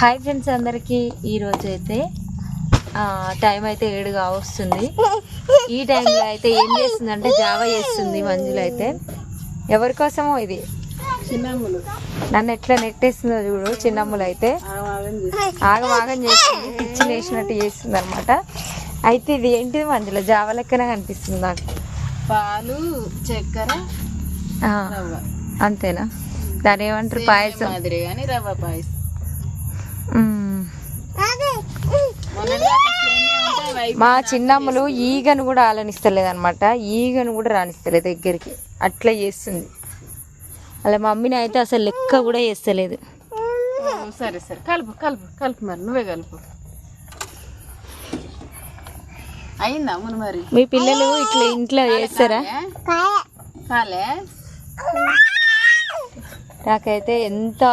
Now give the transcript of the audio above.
Hi friends అందరికీ. ఈరోజు అయితే టైం అయితే 7 కావస్తుంది. ఈ టైంలో అయితే ఏం చేస్తుందంటే జావా చేస్తుంది మంజులు. అయితే ఎవరి కోసమో ఇది చిన్నమ్ములు నన్ను ఎట్లా నెట్టేస్తుందో చూడు. చిన్నమ్ములు అయితే ఆగమాగం చేస్తుంది, పిచ్చి వేసినట్టు చేస్తుంది అనమాట. అయితే ఇది ఏంటిది మంజుల జావా లెక్కనే కనిపిస్తుంది నాకు. పాలు చక్కెర అంతేనా? దాని ఏమంటారు? పాయసం మాదిరి కానీ రవ్వ పాయసం. మా చిన్నమ్మలు ఈగను కూడా ఆలనిస్తలేదు అనమాట. ఈగను కూడా రాణిస్తలేదు దగ్గరికి, అట్లా చేస్తుంది. అలా మమ్మీని అయితే అసలు లెక్క కూడా చేస్తలేదు. సరే సరే కలుపు కలుపు కలుపు, మరి నువ్వే కలుపు. అయిందా అమ్మును? మరి మీ పిల్లలు ఇట్లా ఇంట్లో చేస్తారా? కాలే నాకైతే ఎంత